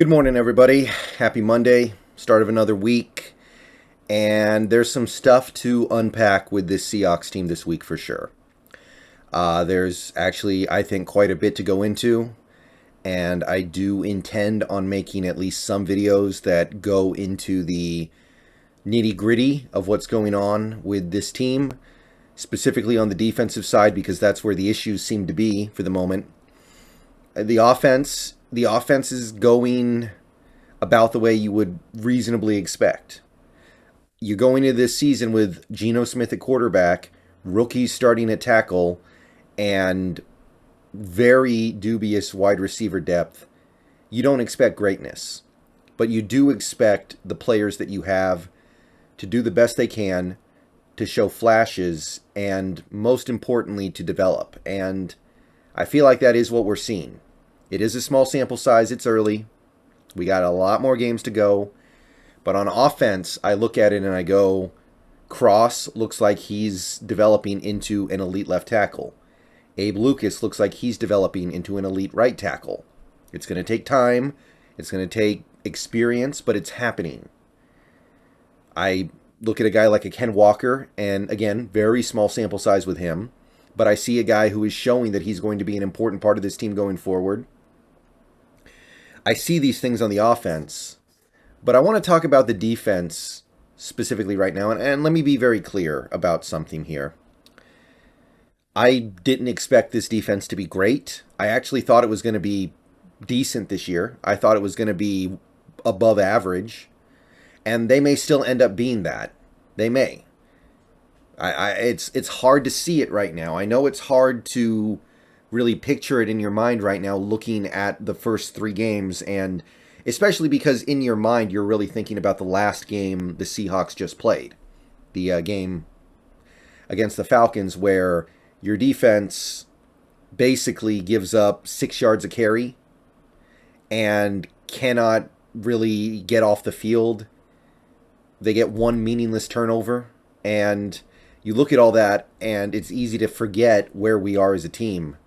Good morning, everybody. Happy Monday, start of another week. And there's some stuff to unpack with this Seahawks team this week for sure. There's actually, I think, quite a bit to go into. And I do intend on making at least some videos that go into the nitty gritty of what's going on with this team, specifically on the defensive side, because that's where the issues seem to be for the moment. The offense is going about the way you would reasonably expect. You're going into this season with Geno Smith at quarterback, rookies starting at tackle, and very dubious wide receiver depth. You don't expect greatness, but you do expect the players that you have to do the best they can, to show flashes, and most importantly, to develop. And I feel like that is what we're seeing. It is a small sample size. It's early. We got a lot more games to go. But on offense, I look at it and I go, Cross looks like he's developing into an elite left tackle. Abe Lucas looks like he's developing into an elite right tackle. It's going to take time. It's going to take experience, but it's happening. I look at a guy like a Ken Walker, and again, very small sample size with him. But I see a guy who is showing that he's going to be an important part of this team going forward. I see these things on the offense, but I want to talk about the defense specifically right now. And let me be very clear about something here. I didn't expect this defense to be great. I actually thought it was going to be decent this year. I thought it was going to be above average. And they may still end up being that. They may. It's hard to see it right now. I know it's hard to really picture it in your mind right now looking at the first three games, and especially because in your mind you're really thinking about the last game the Seahawks just played, the game against the Falcons, where your defense basically gives up 6 yards a carry and cannot really get off the field. They get one meaningless turnover, and you look at all that and it's easy to forget where we are as a team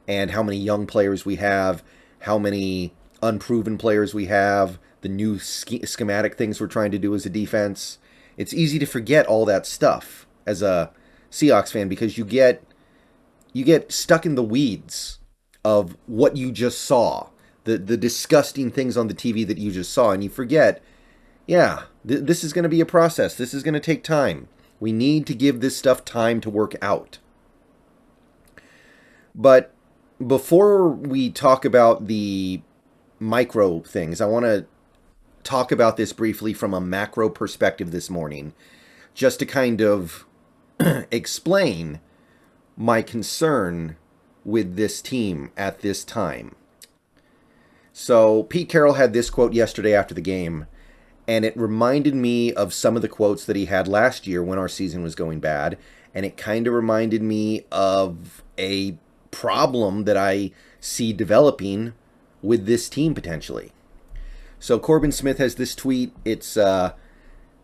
and how many young players we have, how many unproven players we have, the new schematic things we're trying to do as a defense. It's easy to forget all that stuff as a Seahawks fan because you get stuck in the weeds of what you just saw, the disgusting things on the TV that you just saw, and you forget, this is going to be a process. This is going to take time. We need to give this stuff time to work out. But before we talk about the micro things, I want to talk about this briefly from a macro perspective this morning, just to kind of explain my concern with this team at this time. So Pete Carroll had this quote yesterday after the game, and it reminded me of some of the quotes that he had last year when our season was going bad, and it kind of reminded me of a problem that I see developing with this team potentially. So Corbin Smith has this tweet. It's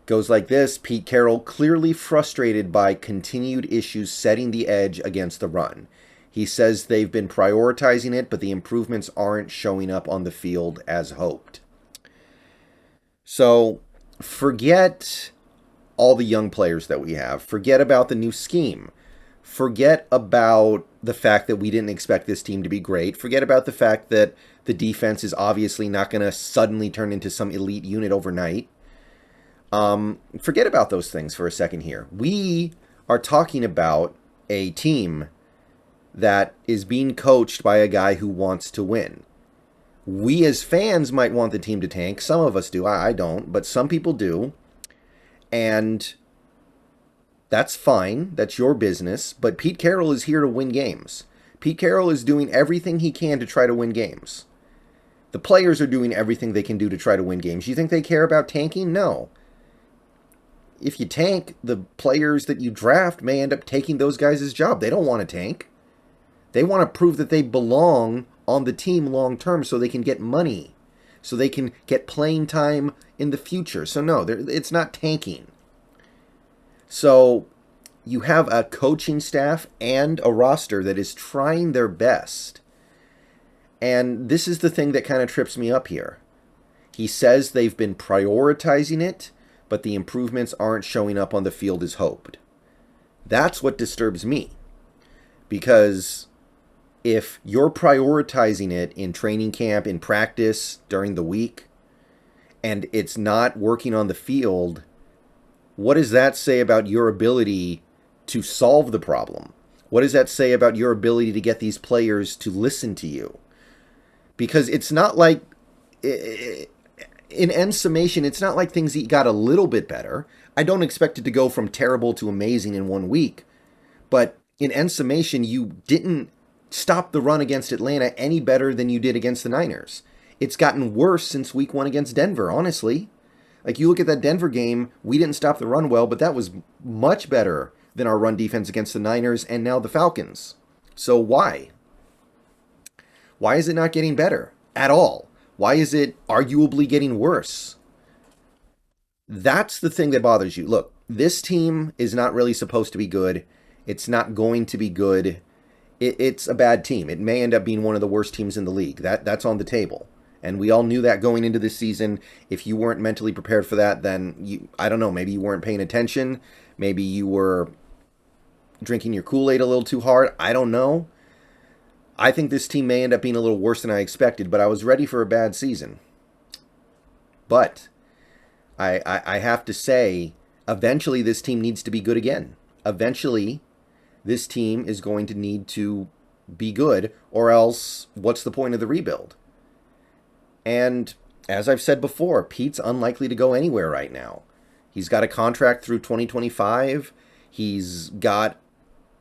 goes like this: Pete Carroll clearly frustrated by continued issues setting the edge against the run. He says they've been prioritizing it, but the improvements aren't showing up on the field as hoped. So forget all the young players that we have. Forget about the new scheme. Forget about the fact that we didn't expect this team to be great. Forget about the fact that the defense is obviously not going to suddenly turn into some elite unit overnight. Forget about those things for a second here. We are talking about a team that is being coached by a guy who wants to win. We as fans might want the team to tank. Some of us do. I don't, but some people do. And that's fine. That's your business. But Pete Carroll is here to win games. Pete Carroll is doing everything he can to try to win games. The players are doing everything they can do to try to win games. You think they care about tanking? No. If you tank, the players that you draft may end up taking those guys' job. They don't want to tank. They want to prove that they belong on the team long term so they can get money, so they can get playing time in the future. So no, it's not tanking. So you have a coaching staff and a roster that is trying their best. And this is the thing that kind of trips me up here. He says they've been prioritizing it, but the improvements aren't showing up on the field as hoped. That's what disturbs me. Because if you're prioritizing it in training camp, in practice, during the week, and it's not working on the field, what does that say about your ability to solve the problem? What does that say about your ability to get these players to listen to you? Because it's not like, in end summation, it's not like things got a little bit better. I don't expect it to go from terrible to amazing in 1 week. But in end summation, you didn't stop the run against Atlanta any better than you did against the Niners. It's gotten worse since week 1 against Denver, honestly. Like, you look at that Denver game, we didn't stop the run well, but that was much better than our run defense against the Niners and now the Falcons. So why? Why is it not getting better at all? Why is it arguably getting worse? That's the thing that bothers you. Look, this team is not really supposed to be good. It's not going to be good. It's a bad team. It may end up being one of the worst teams in the league. That's on the table. And we all knew that going into this season. If you weren't mentally prepared for that, then I don't know, maybe you weren't paying attention. Maybe you were drinking your Kool-Aid a little too hard. I don't know. I think this team may end up being a little worse than I expected, but I was ready for a bad season. But I have to say, eventually this team needs to be good again. Eventually, this team is going to need to be good, or else what's the point of the rebuild? And as I've said before, Pete's unlikely to go anywhere right now. He's got a contract through 2025. He's got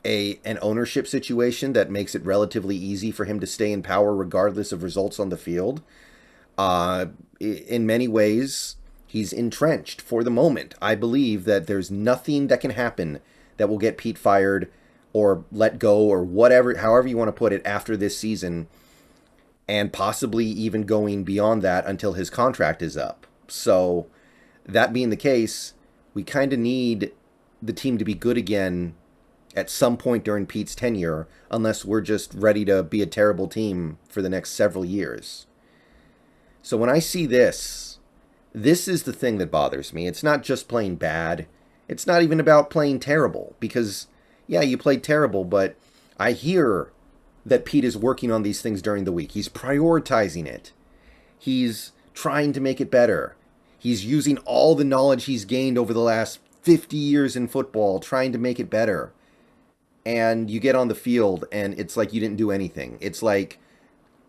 an ownership situation that makes it relatively easy for him to stay in power regardless of results on the field. In many ways, he's entrenched for the moment. I believe that there's nothing that can happen that will get Pete fired or let go or whatever, however you want to put it, after this season, and possibly even going beyond that until his contract is up. So that being the case, we kind of need the team to be good again at some point during Pete's tenure, unless we're just ready to be a terrible team for the next several years. So when I see this is the thing that bothers me. It's not just playing bad. It's not even about playing terrible, because, yeah, you played terrible, but I hear that Pete is working on these things during the week. He's prioritizing it. He's trying to make it better. He's using all the knowledge he's gained over the last 50 years in football, trying to make it better. And you get on the field, and it's like you didn't do anything. It's like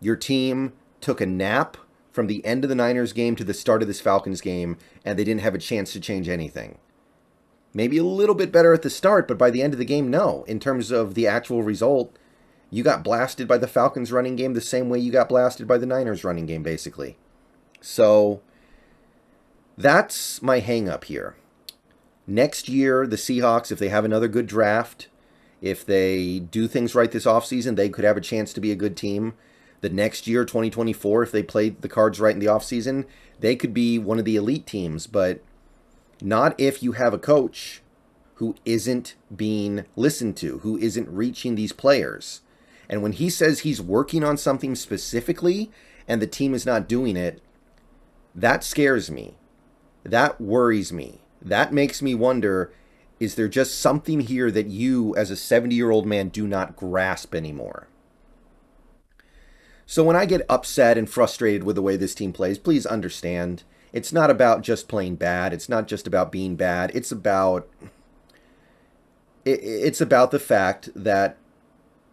your team took a nap from the end of the Niners game to the start of this Falcons game, and they didn't have a chance to change anything. Maybe a little bit better at the start, but by the end of the game, no. In terms of the actual result, you got blasted by the Falcons running game the same way you got blasted by the Niners running game, basically. So that's my hang-up here. Next year, the Seahawks, if they have another good draft, if they do things right this offseason, they could have a chance to be a good team. The next year, 2024, if they play the cards right in the offseason, they could be one of the elite teams, but not if you have a coach who isn't being listened to, who isn't reaching these players. And when he says he's working on something specifically and the team is not doing it, that scares me. That worries me. That makes me wonder, is there just something here that you, as a 70-year-old man, do not grasp anymore? So when I get upset and frustrated with the way this team plays, please understand, it's not about just playing bad. It's not just about being bad. It's about the fact that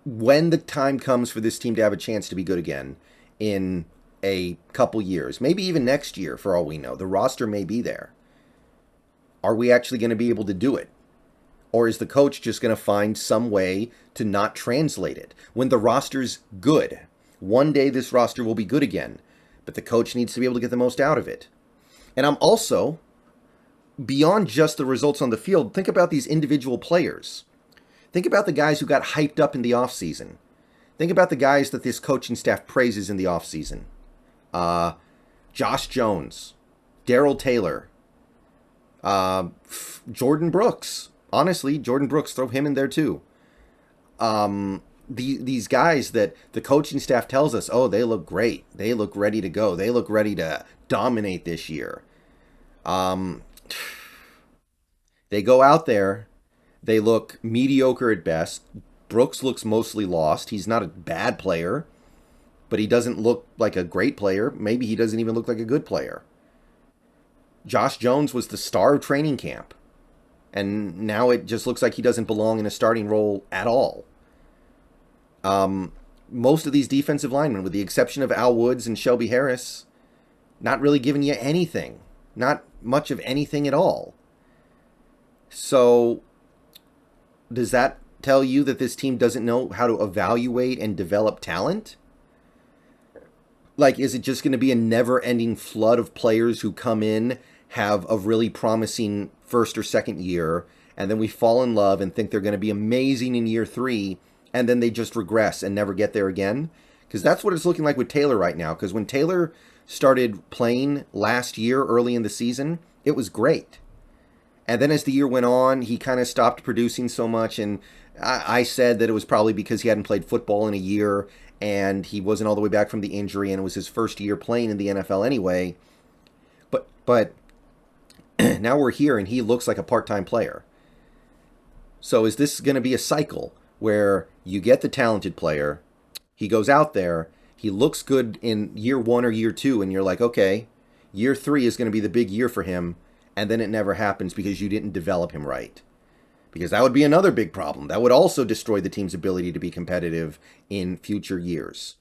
when the time comes for this team to have a chance to be good again in a couple years, maybe even next year for all we know, the roster may be there. Are we actually going to be able to do it? Or is the coach just going to find some way to not translate it? When the roster's good, one day this roster will be good again, but the coach needs to be able to get the most out of it. And I'm also, beyond just the results on the field, think about these individual players. Think about the guys who got hyped up in the offseason. Think about the guys that this coaching staff praises in the offseason. Josh Jones, Darrell Taylor, Jordan Brooks. Honestly, Jordan Brooks, throw him in there too. These guys that the coaching staff tells us, oh, they look great. They look ready to go. They look ready to dominate this year. Um, they go out there, they look mediocre at best. Brooks looks mostly lost. He's not a bad player, but he doesn't look like a great player. Maybe he doesn't even look like a good player. Josh Jones was the star of training camp, and now it just looks like he doesn't belong in a starting role at all. Most of these defensive linemen, with the exception of Al Woods and Shelby Harris, not really giving you anything. Not much of anything at all. So, does that tell you that this team doesn't know how to evaluate and develop talent? Like, is it just going to be a never-ending flood of players who come in, have a really promising first or second year, and then we fall in love and think they're going to be amazing in year 3, and then they just regress and never get there again? Because that's what it's looking like with Taylor right now. Because when Taylor started playing last year, early in the season, it was great. And then as the year went on, he kind of stopped producing so much, and I said that it was probably because he hadn't played football in a year, and he wasn't all the way back from the injury, and it was his first year playing in the NFL anyway. But now we're here, and he looks like a part-time player. So is this going to be a cycle where you get the talented player, he goes out there, he looks good in year 1 or year 2, and you're like, okay, year 3 is going to be the big year for him, and then it never happens because you didn't develop him right? Because that would be another big problem. That would also destroy the team's ability to be competitive in future years.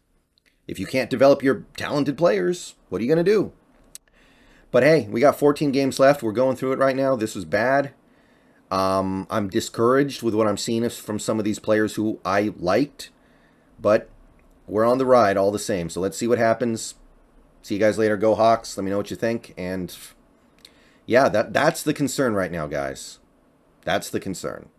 If you can't develop your talented players, what are you going to do? But hey, we got 14 games left. We're going through it right now. This was bad. I'm discouraged with what I'm seeing from some of these players who I liked, but we're on the ride all the same. So let's see what happens. See you guys later. Go Hawks. Let me know what you think. And yeah, that's the concern right now, guys. That's the concern.